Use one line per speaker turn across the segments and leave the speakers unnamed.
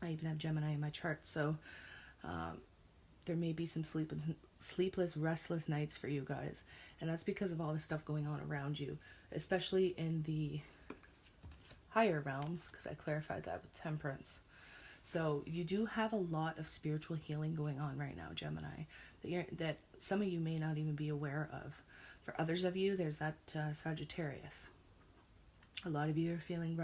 I even have Gemini in my chart, so there may be some sleepless, restless nights for you guys. And that's because of all the stuff going on around you, especially in the higher realms, because I clarified that with Temperance. So you do have a lot of spiritual healing going on right now, Gemini, that some of you may not even be aware of. For others of you, there's that Sagittarius. A lot of you are feeling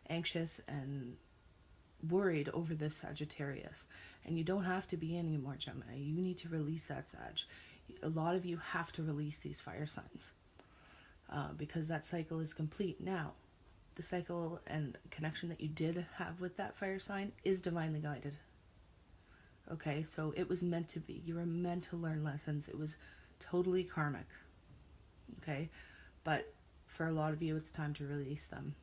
anxious and worried over this Sagittarius. And you don't have to be anymore, Gemini. You need to release that Sag. A lot of you have to release these fire signs because that cycle is complete. Now, the cycle and connection that you did have with that fire sign is divinely guided. Okay, so it was meant to be. You were meant to learn lessons. It was totally karmic. Okay, but for a lot of you, it's time to release them.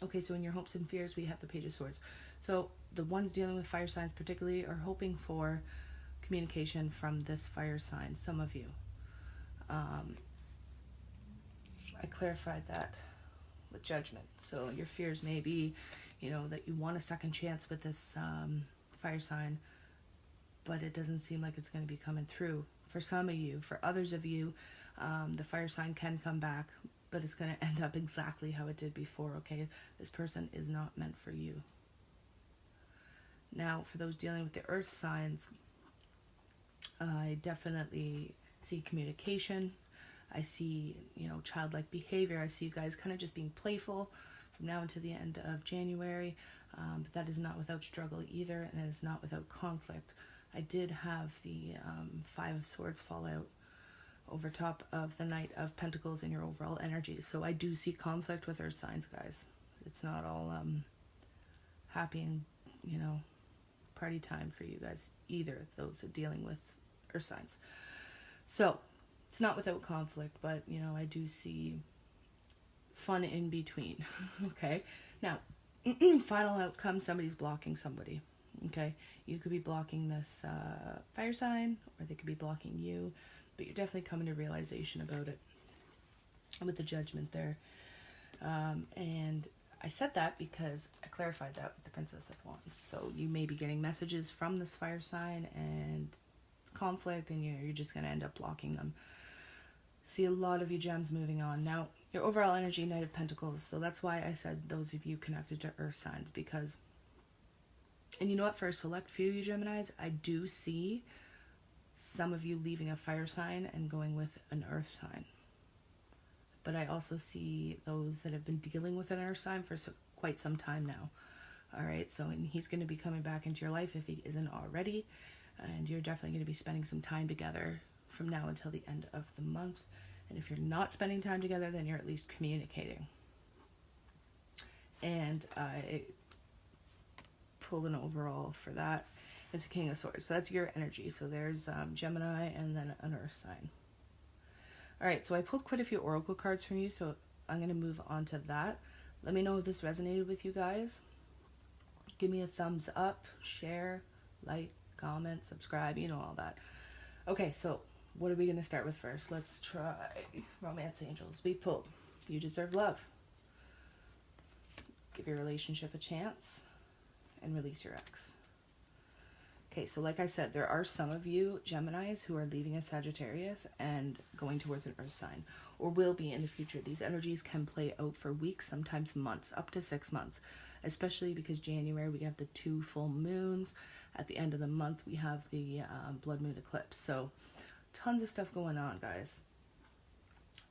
Okay, so in your hopes and fears, we have the Page of Swords. So the ones dealing with fire signs particularly are hoping for communication from this fire sign. Some of you. I clarified that with Judgment. So your fears may be, that you want a second chance with this fire sign, but it doesn't seem like it's going to be coming through. For some of you, for others of you, the fire sign can come back, but it's going to end up exactly how it did before, okay? This person is not meant for you. Now, for those dealing with the earth signs, I definitely see communication. I see, childlike behavior. I see you guys kind of just being playful from now until the end of January. But that is not without struggle either, and it is not without conflict. I did have the Five of Swords fall out over top of the Knight of Pentacles in your overall energy. So I do see conflict with earth signs, guys. It's not all happy and, party time for you guys either, those are dealing with earth signs. So it's not without conflict, but, I do see fun in between. Okay. Now, final outcome, somebody's blocking somebody. Okay. You could be blocking this fire sign, or they could be blocking you, but you're definitely coming to realization about it with the Judgment there. And I said that because I clarified that with the Princess of Wands. So you may be getting messages from this fire sign and conflict, and you're just going to end up blocking them. See a lot of you gems moving on. Now, your overall energy, Knight of Pentacles. So that's why I said those of you connected to earth signs, because, and you know what, for a select few of you Geminis, I do see some of you leaving a fire sign and going with an earth sign. But I also see those that have been dealing with an earth sign for quite some time now. All right, so and he's going to be coming back into your life if he isn't already. And you're definitely going to be spending some time together from now until the end of the month. And if you're not spending time together, then you're at least communicating. And I pulled an overall for that. It's a King of Swords. So that's your energy. So there's Gemini and then an earth sign. All right, so I pulled quite a few oracle cards from you, so I'm going to move on to that. Let me know if this resonated with you guys. Give me a thumbs up, share, like, comment, subscribe, all that. Okay, so what are we going to start with first? Let's try Romance Angels. We pulled You Deserve Love. Give your relationship a chance and release your ex. Okay, so like I said, there are some of you Geminis who are leaving a Sagittarius and going towards an earth sign, or will be in the future. These energies can play out for weeks, sometimes months, up to 6 months, especially because January we have the 2 full moons. At the end of the month we have the blood moon eclipse. So tons of stuff going on, guys.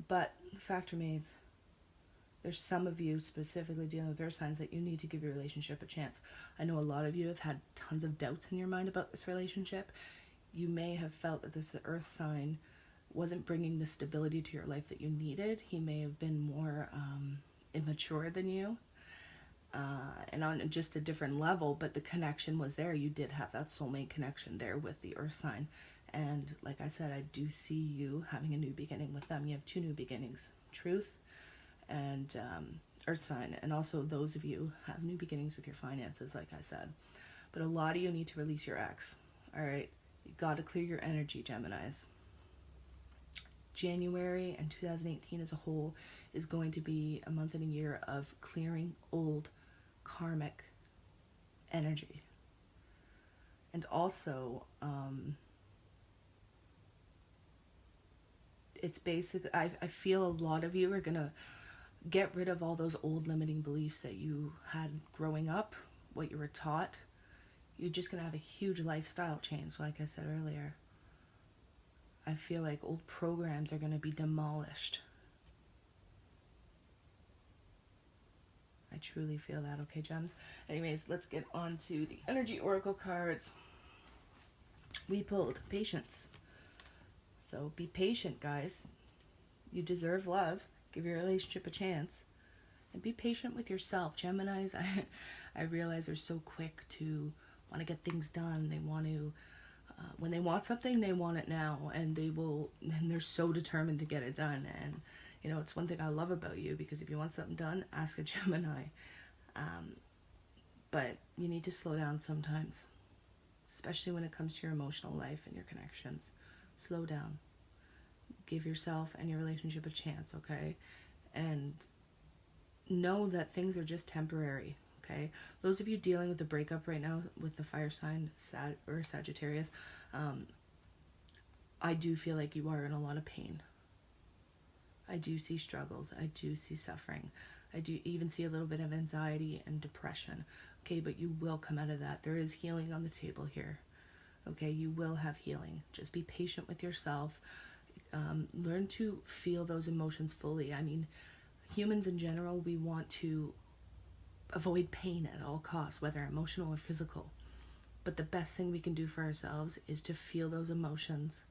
But the fact remains, there's some of you specifically dealing with earth signs that you need to give your relationship a chance. I know a lot of you have had tons of doubts in your mind about this relationship. You may have felt that this earth sign wasn't bringing the stability to your life that you needed. He may have been more immature than you, and on just a different level, but the connection was there. You did have that soulmate connection there with the earth sign. And like I said, I do see you having a new beginning with them. You have 2 new beginnings, truth and earth sign. And also those of you have new beginnings with your finances, like I said. But a lot of you need to release your ex. All right, you got to clear your energy, Geminis. January and 2018 as a whole is going to be a month and a year of clearing old karmic energy. And also, it's basically, I feel a lot of you are going to get rid of all those old limiting beliefs that you had growing up, what you were taught. You're just going to have a huge lifestyle change, like I said earlier. I feel like old programs are going to be demolished. I truly feel that, okay, gems? Anyways, let's get on to the energy oracle cards. We pulled patience. So be patient, guys. You deserve love. Give your relationship a chance. And be patient with yourself. Geminis, I realize are so quick to want to get things done. They want to, when they want something, they want it now. And they're so determined to get it done. And you know, it's one thing I love about you, because if you want something done, ask a Gemini. But you need to slow down sometimes, especially when it comes to your emotional life and your connections. Slow down. Give yourself and your relationship a chance, okay? And know that things are just temporary, okay? Those of you dealing with the breakup right now with the fire sign, Sagittarius, I do feel like you are in a lot of pain. I do see struggles. I do see suffering. I do even see a little bit of anxiety and depression. Okay, but you will come out of that. There is healing on the table here. Okay, you will have healing. Just be patient with yourself. Learn to feel those emotions fully. I mean, humans in general, we want to avoid pain at all costs, whether emotional or physical. But the best thing we can do for ourselves is to feel those emotions.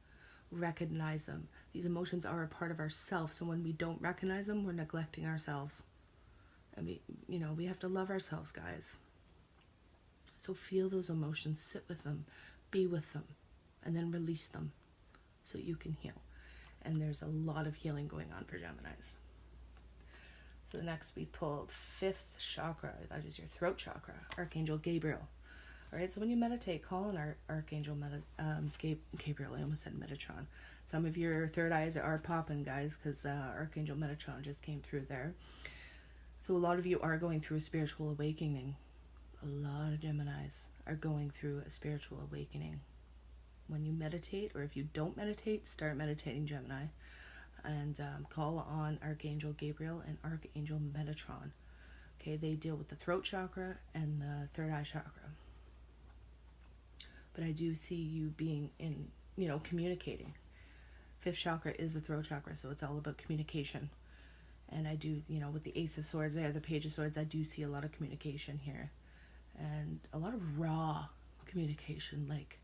Recognize them. These emotions are a part of ourselves, so when we don't recognize them, we're neglecting ourselves. And we have to love ourselves, guys. So feel those emotions, sit with them, be with them, and then release them so you can heal. And there's a lot of healing going on for Geminis. So next we pulled 5th chakra. That is your throat chakra, Archangel Gabriel. All right, so when you meditate, call on Archangel Gabriel. I almost said Metatron. Some of your third eyes are popping, guys, because Archangel Metatron just came through there. So a lot of you are going through a spiritual awakening. A lot of Geminis are going through a spiritual awakening. When you meditate, or if you don't meditate, start meditating, Gemini. And call on Archangel Gabriel and Archangel Metatron. Okay, they deal with the throat chakra and the third eye chakra. But I do see you being in, communicating. 5th chakra is the throat chakra, so it's all about communication. And I do, with the Ace of Swords there, the Page of Swords, I do see a lot of communication here. And a lot of raw communication, like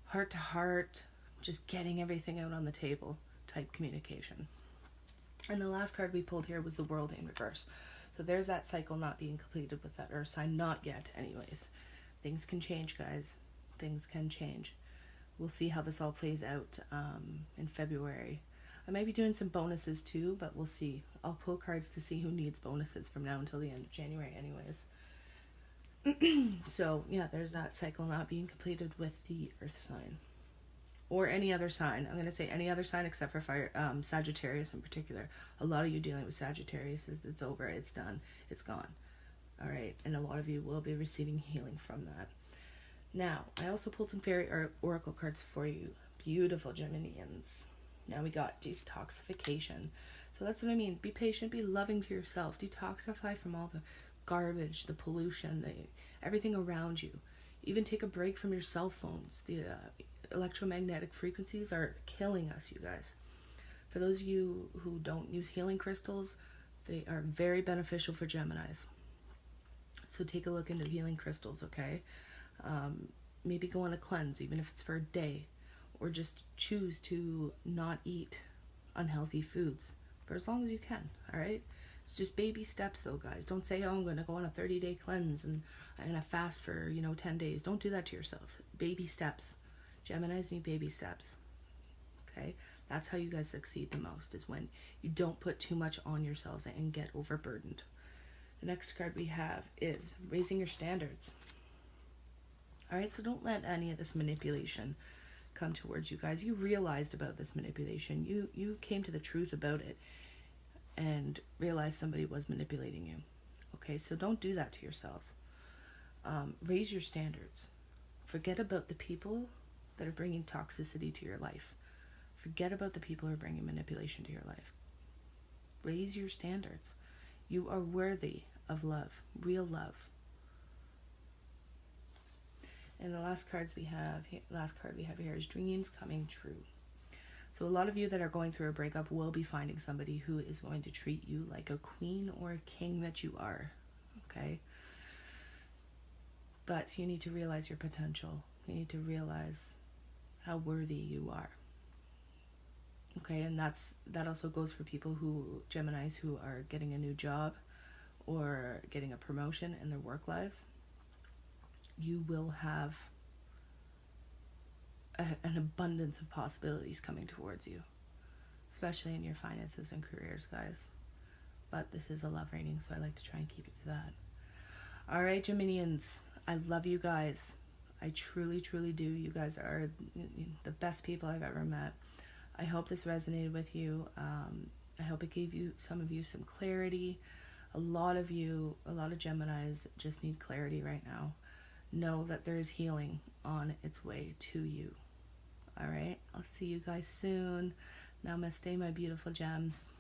heart to heart, just getting everything out on the table type communication. And the last card we pulled here was the World in reverse. So there's that cycle not being completed with that Earth sign. Not yet, anyways. Things can change, guys. Things can change. We'll see how this all plays out in February. I might be doing some bonuses too, but we'll see. I'll pull cards to see who needs bonuses from now until the end of January anyways. So, yeah, there's that cycle not being completed with the Earth sign. Or any other sign. I'm going to say any other sign except for fire, Sagittarius in particular. A lot of you dealing with Sagittarius, it's over, it's done, it's gone. All right, and a lot of you will be receiving healing from that. Now, I also pulled some fairy oracle cards for you. Beautiful Geminians. Now we got detoxification. So that's what I mean. Be patient, be loving to yourself. Detoxify from all the garbage, the pollution, everything around you. Even take a break from your cell phones. The electromagnetic frequencies are killing us, you guys. For those of you who don't use healing crystals, they are very beneficial for Geminis. So take a look into healing crystals, okay? Maybe go on a cleanse, even if it's for a day, or just choose to not eat unhealthy foods for as long as you can, all right? It's just baby steps though, guys. Don't say, oh, I'm going to go on a 30-day cleanse and I'm going to fast for, 10 days. Don't do that to yourselves. Baby steps. Geminis need baby steps, okay? That's how you guys succeed the most, is when you don't put too much on yourselves and get overburdened. The next card we have is raising your standards. All right, so don't let any of this manipulation come towards you guys. You realized about this manipulation. You came to the truth about it and realized somebody was manipulating you. Okay, so don't do that to yourselves. Raise your standards. Forget about the people that are bringing toxicity to your life. Forget about the people who are bringing manipulation to your life. Raise your standards. You are worthy of love, real love. And the last card we have here is dreams coming true. So a lot of you that are going through a breakup will be finding somebody who is going to treat you like a queen or a king that you are. Okay? But you need to realize your potential. You need to realize how worthy you are. Okay, and that also goes for people Geminis who are getting a new job or getting a promotion in their work lives. You will have an abundance of possibilities coming towards you, especially in your finances and careers, guys. But this is a love reading, so I like to try and keep it to that. All right, Geminians, I love you guys. I truly, truly do. You guys are the best people I've ever met. I hope this resonated with you. I hope it gave some of you some clarity. A lot of Geminis just need clarity right now. Know that there is healing on its way to you. All right, I'll see you guys soon. Namaste, my beautiful gems.